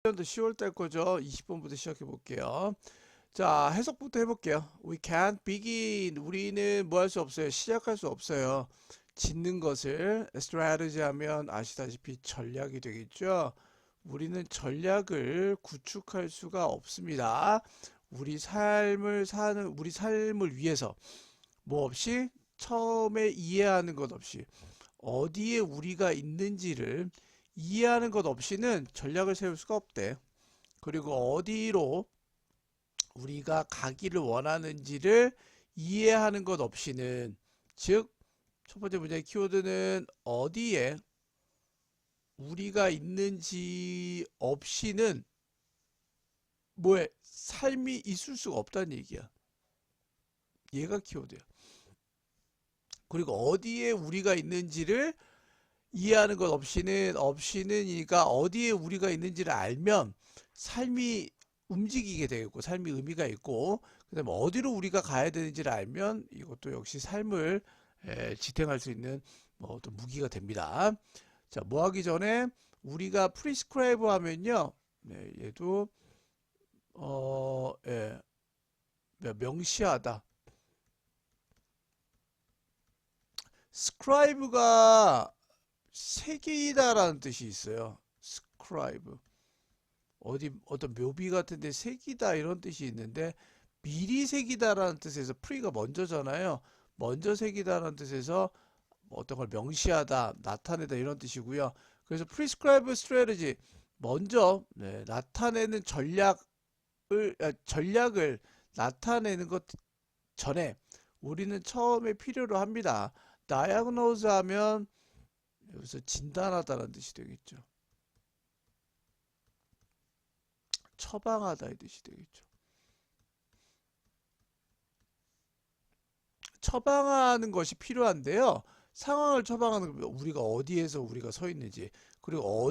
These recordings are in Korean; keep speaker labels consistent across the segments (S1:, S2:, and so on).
S1: 20년도 10월달 거죠. 20번부터 시작해 볼게요. 자, 해석부터 해볼게요. We can't begin. 우리는 뭐 할 수 없어요. 시작할 수 없어요. 짓는 것을 strategy 하면 아시다시피 전략이 되겠죠. 우리는 전략을 구축할 수가 없습니다. 우리 삶을 위해서 뭐 없이 처음에 이해하는 것 없이 어디에 우리가 있는지를 이해하는 것 없이는 전략을 세울 수가 없대. 그리고 어디로 우리가 가기를 원하는지를 이해하는 것 없이는, 즉 첫 번째 문제의 키워드는 어디에 우리가 있는지 없이는 뭐에 삶이 있을 수가 없다는 얘기야. 얘가 키워드야. 그리고 어디에 우리가 있는지를 이해하는 것 없이는이니까 어디에 우리가 있는지를 알면 삶이 움직이게 되고 삶이 의미가 있고, 그 다음에 어디로 우리가 가야 되는지를 알면 이것도 역시 삶을 지탱할 수 있는 뭐 어떤 무기가 됩니다. 자, 뭐 하기 전에 우리가 prescribe 하면요, 네, 얘도 명시하다. scribe가 새기다라는 뜻이 있어요. scribe. 어떤 묘비 같은데 새기다 이런 뜻이 있는데, 미리 새기다라는 뜻에서 pre가 먼저잖아요. 먼저 새기다라는 뜻에서 어떤 걸 명시하다, 나타내다 이런 뜻이고요. 그래서 prescribe strategy, 먼저 나타내는 전략을 나타내는 것 전에 우리는 처음에 필요로 합니다. diagnose 하면 여기서 진단하다라는 뜻이 되겠죠. 처방하다 이 뜻이 되겠죠. 처방하는 것이 필요한데요. 상황을 처방하는 거, 우리가 어디에서 우리가 서 있는지, 그리고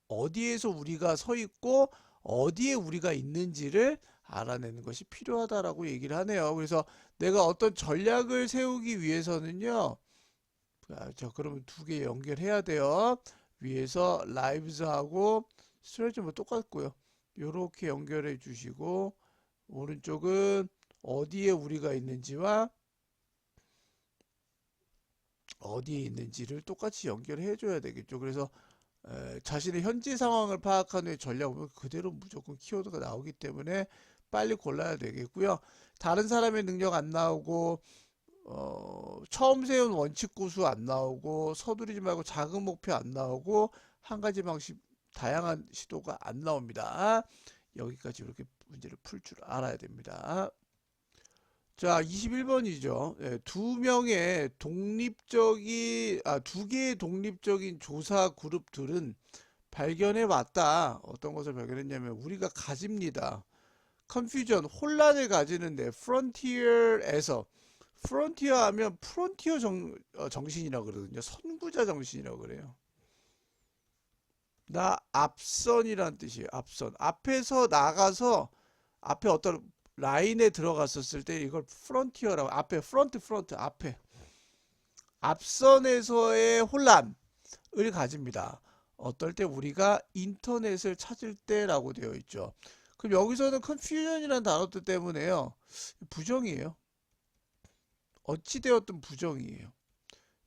S1: 어디에서 우리가 서 있고 어디에 우리가 있는지를 알아내는 것이 필요하다라고 얘기를 하네요. 그래서 내가 어떤 전략을 세우기 위해서는요. 자, 그러면 두 개 연결해야 돼요. 위에서 lives하고 스트레치 뭐 똑같고요. 요렇게 연결해 주시고, 오른쪽은 어디에 우리가 있는지와 어디에 있는지를 똑같이 연결해 줘야 되겠죠. 그래서 자신의 현재 상황을 파악하는 후에 전략을 보면 그대로 무조건 키워드가 나오기 때문에 빨리 골라야 되겠고요. 다른 사람의 능력 안 나오고 처음 세운 원칙 고수 안 나오고, 서두르지 말고 작은 목표 안 나오고, 한 가지 방식 다양한 시도가 안 나옵니다. 여기까지 이렇게 문제를 풀 줄 알아야 됩니다. 자, 21번이죠. 두 개의 독립적인 조사 그룹들은 발견해 왔다. 어떤 것을 발견했냐면 우리가 가집니다. 컨퓨전, 혼란을 가지는데 frontier에서, 프론티어 하면 프론티어 정신이라고 그러거든요. 선구자 정신이라고 그래요. 나 앞선이란 뜻이에요. 앞선. 앞에서 나가서 앞에 어떤 라인에 들어갔었을 때 이걸 프론티어라고, 앞에 프런트 앞에 앞선에서의 혼란을 가집니다. 어떨 때 우리가 인터넷을 찾을 때라고 되어 있죠. 그럼 여기서는 컨퓨전이라는 단어 뜻 때문에요. 부정이에요. 어찌되었든 부정이에요.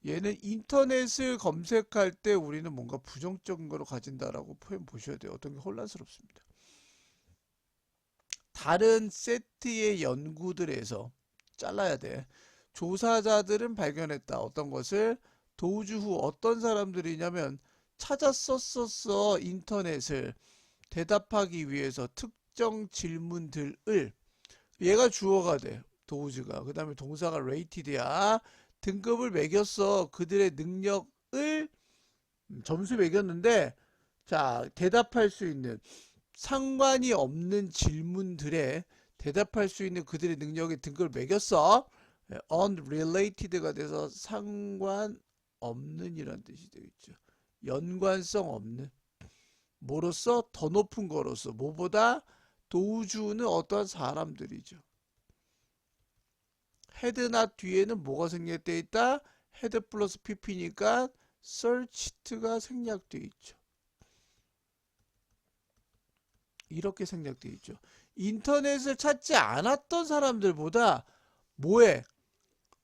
S1: 얘는 인터넷을 검색할 때 우리는 뭔가 부정적인 거로 가진다라고 표현 보셔야 돼요. 어떤 게 혼란스럽습니다. 다른 세트의 연구들에서 잘라야 돼. 조사자들은 발견했다. 어떤 것을 도주 후 어떤 사람들이냐면 찾았었어. 인터넷을 대답하기 위해서 특정 질문들을, 얘가 주어가 돼. 도우즈가. 그 다음에 동사가 rated야. 등급을 매겼어. 그들의 능력을 점수 매겼는데, 자, 대답할 수 있는, 상관이 없는 질문들에 대답할 수 있는 그들의 능력의 등급을 매겼어. unrelated가 돼서 상관없는 이란 뜻이 되겠죠. 연관성 없는. 뭐로써? 더 높은 거로서. 뭐보다? 도우주는 어떠한 사람들이죠. 헤드나 뒤에는 뭐가 생략되어 있다? 헤드 플러스 pp니까 searched가 생략되어 있죠. 이렇게 생략되어 있죠. 인터넷을 찾지 않았던 사람들보다 뭐에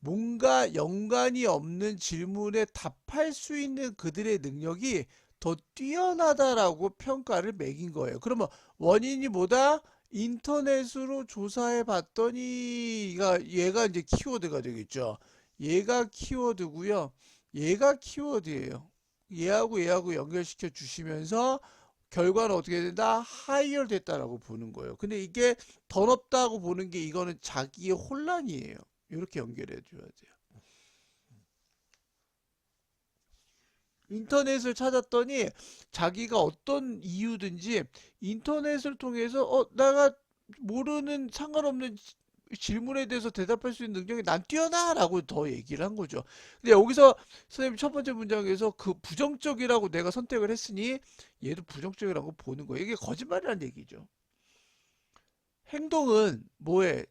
S1: 뭔가 연관이 없는 질문에 답할 수 있는 그들의 능력이 더 뛰어나다라고 평가를 매긴 거예요. 그러면 원인이 뭐다? 인터넷으로 조사해 봤더니 얘가 이제 키워드가 되겠죠. 얘가 키워드고요. 얘가 키워드예요. 얘하고 연결시켜 주시면서 결과는 어떻게 된다? 하이어 됐다라고 보는 거예요. 근데 이게 더 높다고 보는 게 이거는 자기의 혼란이에요. 이렇게 연결해 줘야 돼요. 인터넷을 찾았더니 자기가 어떤 이유든지 인터넷을 통해서 내가 모르는 상관없는 질문에 대해서 대답할 수 있는 능력이 난 뛰어나라고 더 얘기를 한 거죠. 근데 여기서 선생님 첫 번째 문장에서 그 부정적이라고 내가 선택을 했으니 얘도 부정적이라고 보는 거예요. 이게 거짓말이라는 얘기죠. 행동은 뭐에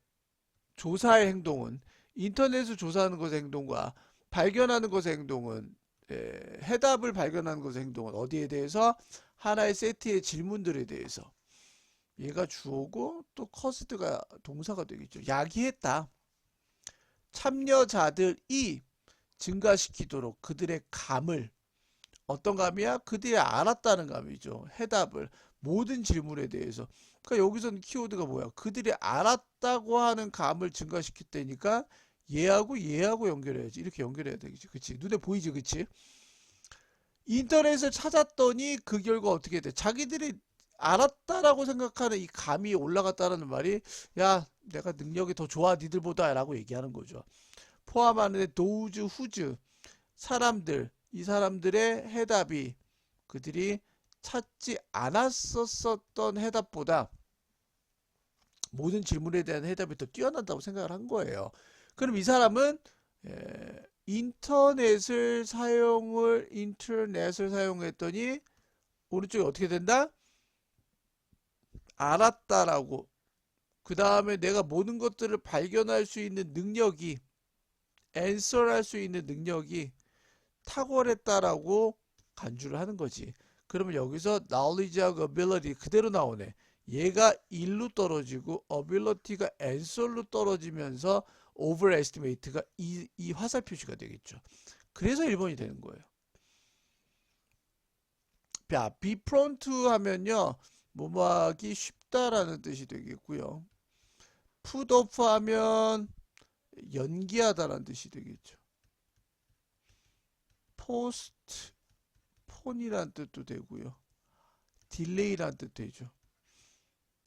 S1: 조사의 행동은 인터넷을 조사하는 것의 행동과 발견하는 것의 행동은 해답을 발견하는 것의 행동은 어디에 대해서 하나의 세트의 질문들에 대해서 얘가 주어고 또 커스드가 동사가 되겠죠. 야기했다. 참여자들이 증가시키도록 그들의 감을 어떤 감이야? 그들이 알았다는 감이죠. 해답을 모든 질문에 대해서. 그러니까 여기서는 키워드가 뭐야? 그들이 알았다고 하는 감을 증가시켰다니까 얘하고 연결해야지. 이렇게 연결해야 되겠지. 그치? 눈에 보이지? 그치? 인터넷을 찾았더니 그 결과 어떻게 돼? 자기들이 알았다라고 생각하는 이 감이 올라갔다는 말이 야 내가 능력이 더 좋아 니들보다 라고 얘기하는 거죠. 포함하는 those whose 사람들 이 사람들의 해답이 그들이 찾지 않았었던 해답보다 모든 질문에 대한 해답이 더 뛰어난다고 생각을 한 거예요. 그럼 이 사람은 인터넷을 사용했더니 오른쪽에 어떻게 된다? 알았다라고 그 다음에 내가 모든 것들을 발견할 수 있는 능력이 answer할 수 있는 능력이 탁월했다라고 간주를 하는 거지. 그러면 여기서 knowledge하고 ability 그대로 나오네. 얘가 1로 떨어지고 ability가 answer로 떨어지면서 overestimate가 이 화살 표시가 되겠죠. 그래서 1번이 되는 거예요. 자, be prone to 하면요. 뭐뭐하기 쉽다라는 뜻이 되겠고요. put off 하면 연기하다라는 뜻이 되겠죠. postpone이라는 뜻도 되고요. delay라는 뜻도 되죠.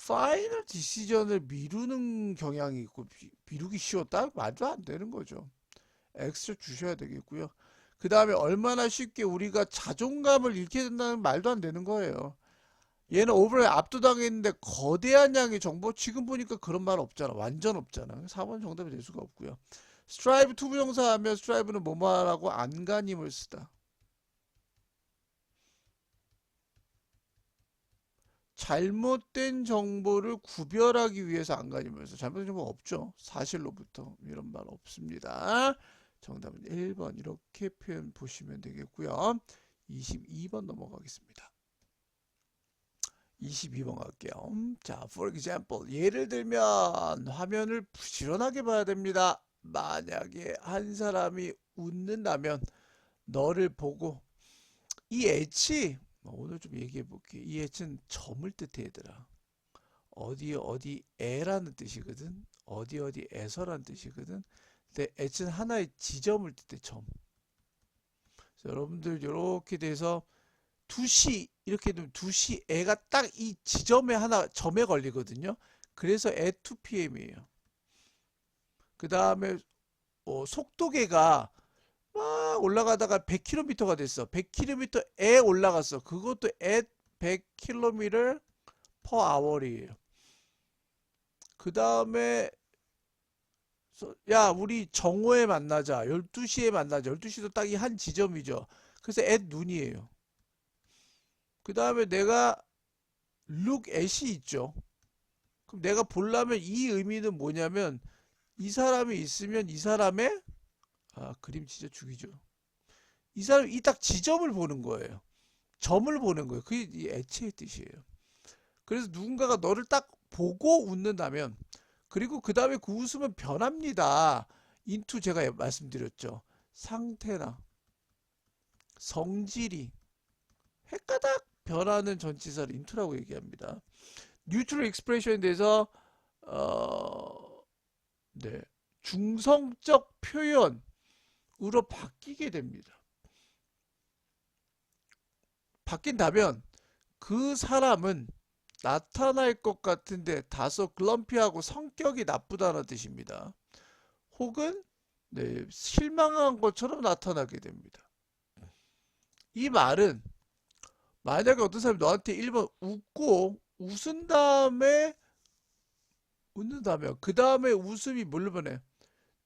S1: final decision을 미루는 경향이 있고 미루기 쉬웠다? 말도 안 되는 거죠. X를 주셔야 되겠고요. 그 다음에 얼마나 쉽게 우리가 자존감을 잃게 된다는 말도 안 되는 거예요. 얘는 오버에 압도당했는데 거대한 양의 정보 지금 보니까 그런 말 없잖아. 완전 없잖아. 4번 정답이 될 수가 없고요. strive 투부정사 하면 strive는 뭐뭐하라고 안간힘을 쓰다. 잘못된 정보를 구별하기 위해서 안간힘을 써. 잘못된 정보 없죠. 사실로부터 이런 말 없습니다. 정답은 1번 이렇게 표현 보시면 되겠고요. 22번 넘어가겠습니다. 22번 갈게요. 자, for example 예를 들면 화면을 부지런하게 봐야 됩니다. 만약에 한 사람이 웃는다면 너를 보고 이 엣지 오늘 좀 얘기해 볼게. 이 엣지는 점을 뜻해 얘들아. 어디에라는 뜻이거든. 어디에서라는 뜻이거든. 근데 엣지는 하나의 지점을 뜻해 점. 여러분들 이렇게 돼서 2시 이렇게 되면 2시 애가 딱 이 지점에 하나 점에 걸리거든요. 그래서 애 2pm이에요. 그 다음에 속도계가 막 올라가다가 100km가 됐어. 100km에 올라갔어. 그것도 at 100km per hour이에요. 그 다음에 야 우리 정오에 만나자. 12시에 만나자. 12시도 딱 이 한 지점이죠. 그래서 at 눈이에요. 그 다음에 내가 look at이 있죠. 그럼 내가 보려면 이 의미는 뭐냐면 이 사람이 있으면 이 사람의 그림 진짜 죽이죠. 이 사람이 이 딱 지점을 보는 거예요. 점을 보는 거예요. 그게 이 at의 뜻이에요. 그래서 누군가가 너를 딱 보고 웃는다면, 그리고 그 다음에 그 웃음은 변합니다. 인투 제가 말씀드렸죠. 상태나 성질이 헷가닥 변하는 전치사를 인투라고 얘기합니다. 뉴트럴 익스프레션에 대해서 네, 중성적 표현으로 바뀌게 됩니다. 바뀐다면 그 사람은 나타날 것 같은데 다소 글럼피하고 성격이 나쁘다는 뜻입니다. 혹은 네, 실망한 것처럼 나타나게 됩니다. 이 말은 만약에 어떤 사람이 너한테 1번 웃은 다음에 웃는다면 그 다음에 웃음이 뭘로 변해?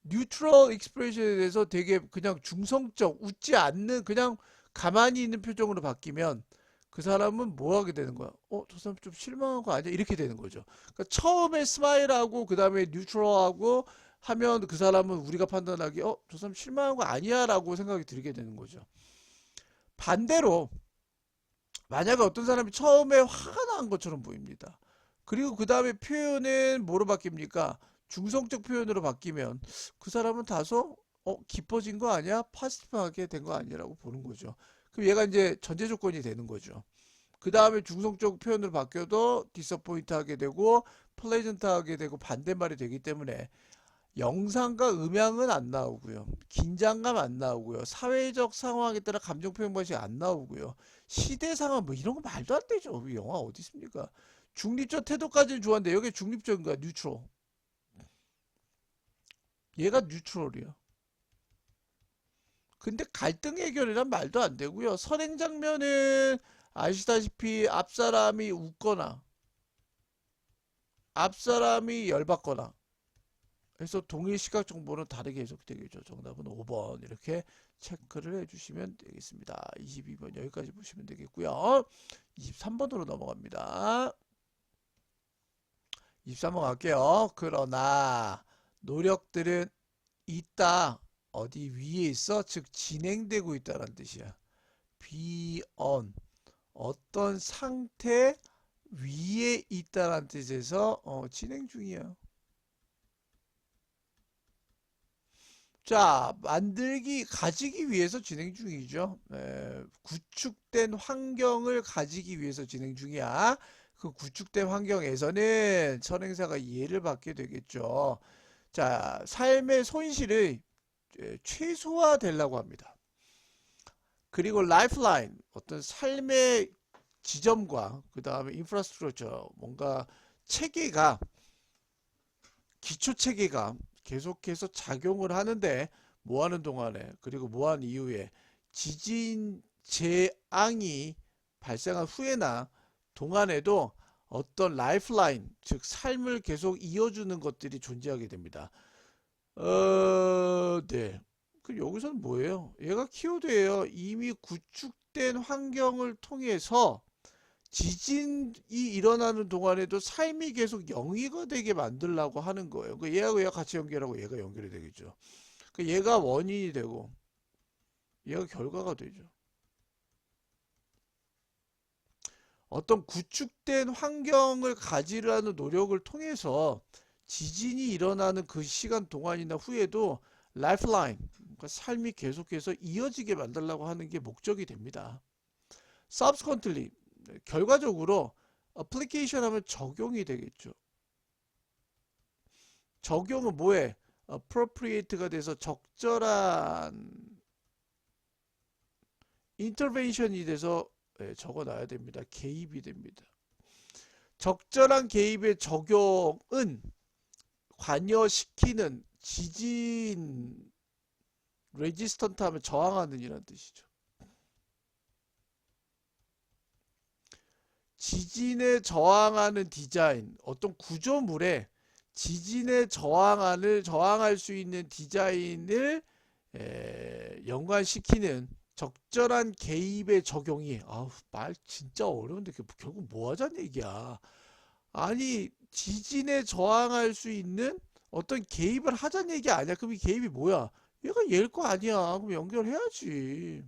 S1: 뉴트럴 익스프레션에 대해서 되게 그냥 중성적, 웃지 않는 그냥 가만히 있는 표정으로 바뀌면 그 사람은 뭐 하게 되는 거야? 저 사람 좀 실망한 거 아니야? 이렇게 되는 거죠. 그러니까 처음에 스마일하고 그 다음에 뉴트럴하고 하면 그 사람은 우리가 판단하기 저 사람 실망한 거 아니야? 라고 생각이 들게 되는 거죠. 반대로 만약에 어떤 사람이 처음에 화가 난 것처럼 보입니다. 그리고 그 다음에 표현은 뭐로 바뀝니까? 중성적 표현으로 바뀌면 그 사람은 다소 깊어진 거 아니야? 파시티브하게 된 거 아니라고 보는 거죠. 그럼 얘가 이제 전제 조건이 되는 거죠. 그 다음에 중성적 표현으로 바뀌어도 디서포인트하게 되고 플레이전트하게 되고 반대말이 되기 때문에 영상과 음향은 안 나오고요. 긴장감 안 나오고요. 사회적 상황에 따라 감정 표현 방식이 안 나오고요. 시대 상황 뭐 이런 거 말도 안 되죠. 영화 어디 있습니까? 중립적 태도까지는 좋았는데 여기 중립적인 거야. 뉴트럴. 얘가 뉴트럴이야. 근데 갈등 해결이란 말도 안 되고요. 선행 장면은 아시다시피 앞사람이 웃거나 앞사람이 열받거나 해서 동일 시각 정보는 다르게 해석되겠죠. 정답은 5번 이렇게 체크를 해주시면 되겠습니다. 22번 여기까지 보시면 되겠고요. 23번으로 넘어갑니다. 23번 갈게요. 그러나 노력들은 있다. 어디 위에 있어? 즉 진행되고 있다는 뜻이야. be on 어떤 상태 위에 있다는 뜻에서 진행 중이야. 자, 가지기 위해서 진행 중이죠. 구축된 환경을 가지기 위해서 진행 중이야. 그 구축된 환경에서는 선행사가 이해를 받게 되겠죠. 자, 삶의 손실을 최소화되려고 합니다. 그리고 라이프라인, 어떤 삶의 지점과 그 다음에 인프라스트럭처, 뭔가 체계가, 기초 체계가 계속해서 작용을 하는데 뭐 하는 동안에 그리고 뭐 한 이후에 지진 재앙이 발생한 후에나 동안에도 어떤 라이프라인 즉 삶을 계속 이어주는 것들이 존재하게 됩니다. 네. 그 여기서는 뭐예요? 얘가 키워드예요. 이미 구축된 환경을 통해서 지진이 일어나는 동안에도 삶이 계속 영위가 되게 만들려고 하는 거예요. 그 얘하고 얘가 같이 연결하고 얘가 연결이 되겠죠. 그 얘가 원인이 되고 얘가 결과가 되죠. 어떤 구축된 환경을 가지려는 노력을 통해서 지진이 일어나는 그 시간 동안이나 후에도 라이프라인, 그러니까 삶이 계속해서 이어지게 만들려고 하는 게 목적이 됩니다. subsequently, 결과적으로 application 하면 적용이 되겠죠. 적용은 뭐에? appropriate가 돼서 적절한 intervention이 돼서 적어놔야 됩니다. 개입이 됩니다. 적절한 개입의 적용은 관여시키는 지진 레지스턴트 하면 저항하는 이라는 뜻이죠. 지진에 저항하는 디자인, 어떤 구조물에 지진에 저항할 수 있는 디자인을 연관시키는 적절한 개입의 적용이 말 진짜 어려운데 결국 뭐 하자는 얘기야. 아니 지진에 저항할 수 있는 어떤 개입을 하자는 얘기 아니야. 그럼 이 개입이 뭐야? 얘가 얘일 거 아니야. 그럼 연결해야지.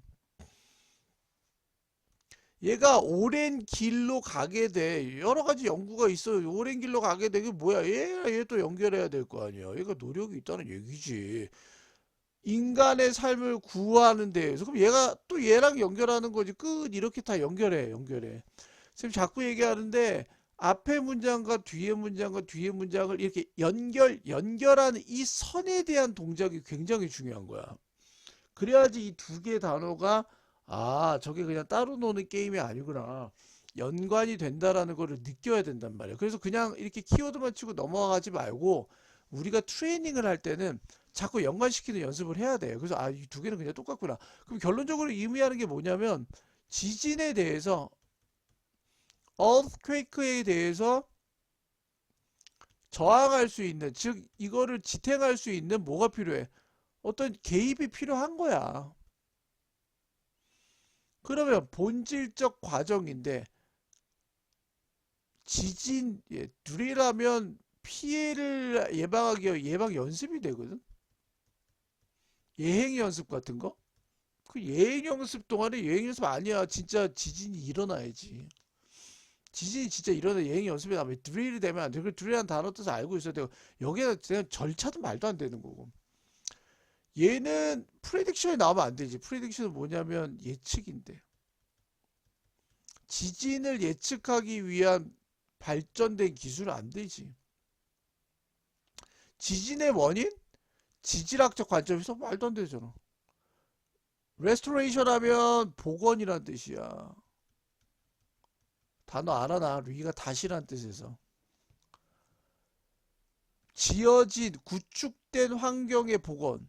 S1: 얘가 오랜 길로 가게 돼. 여러 가지 연구가 있어요. 오랜 길로 가게 되게 뭐야? 얘 또 연결해야 될 거 아니야. 얘가 노력이 있다는 얘기지. 인간의 삶을 구하는 데에서 그럼 얘가 또 얘랑 연결하는 거지. 끝 이렇게 다 연결해. 선생님 자꾸 얘기하는데 앞에 문장과 뒤에 문장과 뒤에 문장을 이렇게 연결하는 이 선에 대한 동작이 굉장히 중요한 거야. 그래야지 이 두 개 단어가 아 저게 그냥 따로 노는 게임이 아니구나. 연관이 된다라는 거를 느껴야 된단 말이야. 그래서 그냥 이렇게 키워드만 치고 넘어가지 말고 우리가 트레이닝을 할 때는 자꾸 연관시키는 연습을 해야 돼요. 그래서 아, 이 두 개는 그냥 똑같구나. 그럼 결론적으로 의미하는 게 뭐냐면 지진에 대해서 earthquake에 대해서 저항할 수 있는 즉 이거를 지탱할 수 있는 뭐가 필요해? 어떤 개입이 필요한 거야. 그러면 본질적 과정인데 지진 둘이라면 피해를 예방하기 위해 예방 연습이 되거든. 예행 연습 같은 거. 그 예행 연습 동안에 예행 연습 아니야. 진짜 지진이 일어나야지. 지진이 진짜 일어나 예행 연습이 나면 드릴이 되면 안 돼. 그 드릴이라는 단어 뜻을 알고 있어야 되고 여기에 그냥 절차도 말도 안 되는 거고. 얘는 프레딕션이 나오면 안 되지. 프레딕션은 뭐냐면 예측인데. 지진을 예측하기 위한 발전된 기술은 안 되지. 지진의 원인? 지질학적 관점에서 말도 안 되잖아. 레스토레이션 하면 복원이란 뜻이야. 단어 알아나. 리가 다시란 뜻에서. 지어진, 구축된 환경의 복원.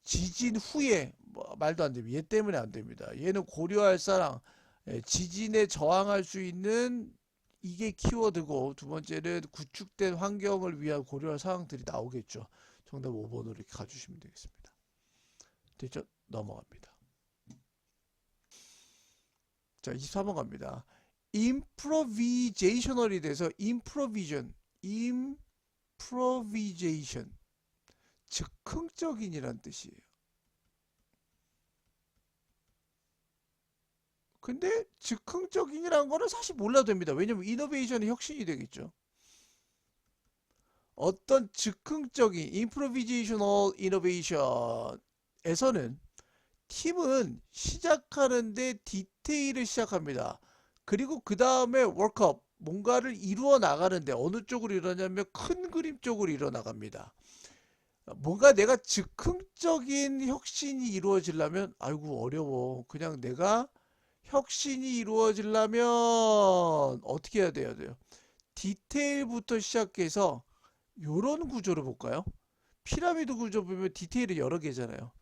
S1: 지진 후에 뭐, 말도 안 됩니다. 얘 때문에 안 됩니다. 얘는 고려할 사항, 지진에 저항할 수 있는 이게 키워드고 두 번째는 구축된 환경을 위한 고려할 사항들이 나오겠죠. 정답 5번으로 이렇게 가주시면 되겠습니다. 됐죠? 넘어갑니다. 자, 24번 갑니다. improvisational이 돼서 improvisation 즉흥적인이란 뜻이에요. 근데 즉흥적인이라는 거는 사실 몰라도 됩니다. 왜냐면 이노베이션이 혁신이 되겠죠. 어떤 즉흥적인 improvisational innovation에서는 팀은 시작하는데 디테일을 시작합니다. 그리고 그 다음에 워크업, 뭔가를 이루어 나가는데 어느 쪽으로 이루냐면 큰 그림 쪽으로 이루어 나갑니다. 뭔가 내가 즉흥적인 혁신이 이루어지려면 아이고 어려워. 그냥 내가 혁신이 이루어지려면 어떻게 해야 돼요? 디테일부터 시작해서 요런 구조를 볼까요? 피라미드 구조 보면 디테일이 여러 개잖아요.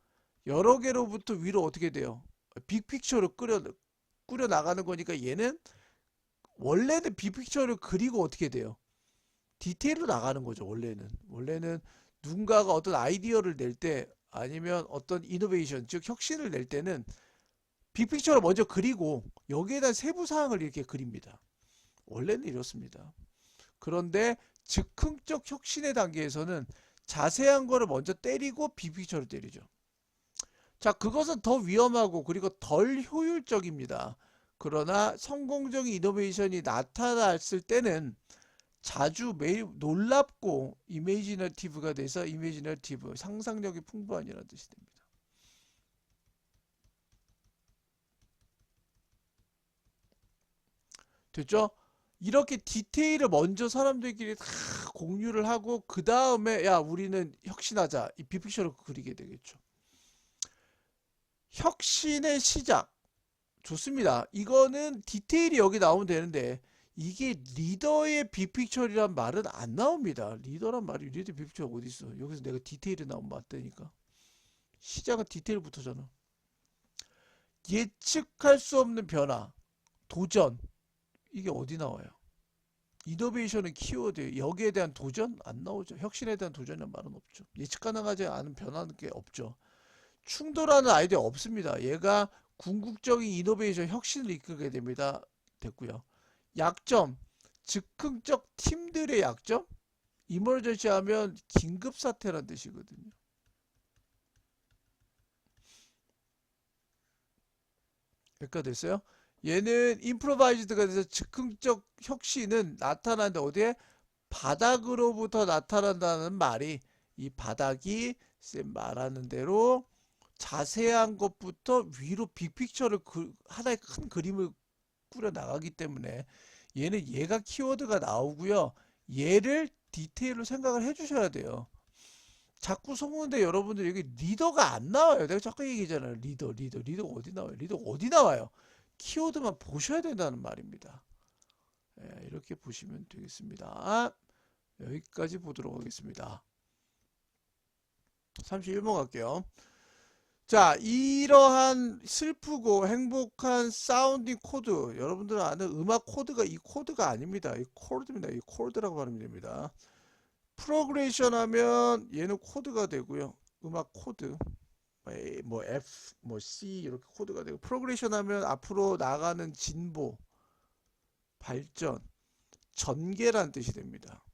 S1: 여러 개로부터 위로 어떻게 돼요? 빅픽처로 꾸려 나가는 거니까 얘는 원래는 빅픽처를 그리고 어떻게 돼요? 디테일로 나가는 거죠. 원래는 누군가가 어떤 아이디어를 낼 때 아니면 어떤 이노베이션 즉 혁신을 낼 때는 빅픽처를 먼저 그리고 여기에 대한 세부 사항을 이렇게 그립니다. 원래는 이렇습니다. 그런데 즉흥적 혁신의 단계에서는 자세한 거를 먼저 때리고 빅픽처를 때리죠. 자, 그것은 더 위험하고 그리고 덜 효율적입니다. 그러나 성공적인 이노베이션이 나타났을 때는 자주 매일 놀랍고 이미지너티브가 돼서 이미지너티브, 상상력이 풍부한이라는 뜻이 됩니다. 됐죠? 이렇게 디테일을 먼저 사람들끼리 다 공유를 하고 그 다음에 야 우리는 혁신하자 이 빅픽처를 그리게 되겠죠. 혁신의 시작 좋습니다. 이거는 디테일이 여기 나오면 되는데 이게 리더의 빅픽처리란 말은 안 나옵니다. 리더란 말이 리더 빅픽처가 어디 있어? 여기서 내가 디테일이 나오면 맞다니까. 시작은 디테일부터잖아. 예측할 수 없는 변화, 도전 이게 어디 나와요? 이노베이션은 키워드 여기에 대한 도전 안 나오죠. 혁신에 대한 도전이라는 말은 없죠. 예측 가능하지 않은 변화는 게 없죠. 충돌하는 아이디어 없습니다. 얘가 궁극적인 이노베이션 혁신을 이끌게 됩니다. 됐고요. 약점 즉흥적 팀들의 약점 이머전시 하면 긴급사태란 뜻이거든요. 여기까지 됐어요? 얘는 improvised가 돼서 즉흥적 혁신은 나타나는데 어디에? 바닥으로부터 나타난다는 말이 이 바닥이 쌤 말하는 대로 자세한 것부터 위로 빅픽처를 하나의 큰 그림을 꾸려 나가기 때문에 얘는 얘가 키워드가 나오고요. 얘를 디테일로 생각을 해주셔야 돼요. 자꾸 속는데 여러분들 여기 리더가 안 나와요. 내가 자꾸 얘기하잖아요. 리더가 어디 나와요? 리더가 어디 나와요? 키워드만 보셔야 된다는 말입니다. 예, 이렇게 보시면 되겠습니다. 여기까지 보도록 하겠습니다. 31번 갈게요. 자, 이러한 슬프고 행복한 사운딩 코드, 여러분들 아는 음악 코드가 이 코드가 아닙니다. 이 코드입니다. 이 코드라고 발음이 됩니다. 프로그레이션 하면 얘는 코드가 되고요. 음악 코드, 뭐 F, 뭐 C 이렇게 코드가 되고, 프로그레이션 하면 앞으로 나가는 진보, 발전, 전개란 뜻이 됩니다.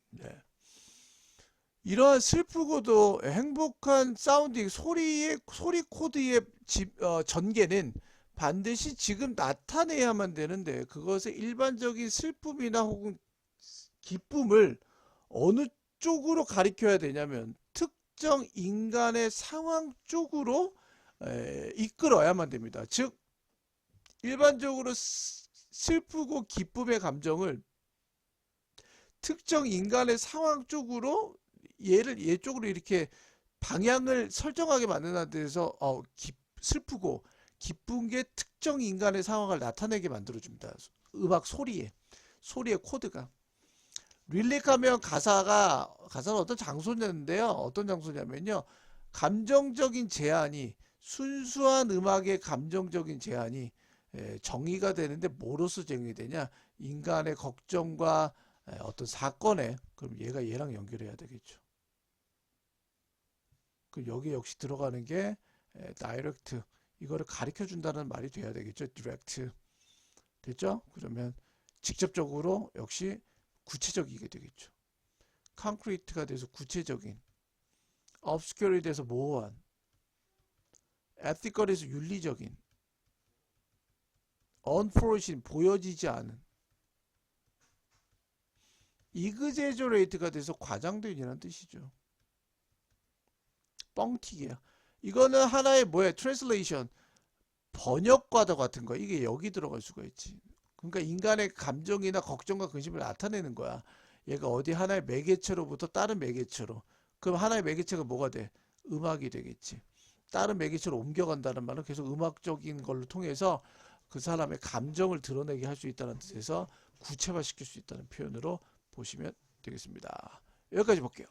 S1: 네. 이러한 슬프고도 행복한 사운딩 소리 코드의 전개는 반드시 지금 나타내야만 되는데, 그것의 일반적인 슬픔이나 혹은 기쁨을 어느 쪽으로 가리켜야 되냐면 특정 인간의 상황 쪽으로 이끌어야만 됩니다. 즉 일반적으로 슬프고 기쁨의 감정을 특정 인간의 상황 쪽으로 얘 쪽으로 이렇게 방향을 설정하게 만드는 데서 슬프고 기쁜 게 특정 인간의 상황을 나타내게 만들어줍니다. 음악 소리의 코드가. 릴릭하면 가사는 어떤 장소냐인데요. 어떤 장소냐면요. 감정적인 제한이 순수한 음악의 감정적인 제한이 정의가 되는데 뭐로서 정의되냐? 인간의 걱정과 어떤 사건에 그럼 얘가 얘랑 연결해야 되겠죠. 그럼 여기 역시 들어가는 게 다이렉트 이거를 가르쳐 준다는 말이 돼야 되겠죠. 디렉트 됐죠? 그러면 직접적으로 역시 구체적이게 되겠죠. 콘크리트가 돼서 구체적인, obscure이 돼서 모호한, ethical에서 윤리적인, unforeseen 보여지지 않은, exaggerate가 돼서 과장된이라는 뜻이죠. 뻥튀기야. 이거는 하나의 translation, 번역과도 같은 거. 이게 여기 들어갈 수가 있지. 그러니까 인간의 감정이나 걱정과 근심을 나타내는 거야. 얘가 어디 하나의 매개체로부터 다른 매개체로. 그럼 하나의 매개체가 뭐가 돼? 음악이 되겠지. 다른 매개체로 옮겨간다는 말은 계속 음악적인 걸로 통해서 그 사람의 감정을 드러내게 할 수 있다는 뜻에서 구체화시킬 수 있다는 표현으로 보시면 되겠습니다. 여기까지 볼게요.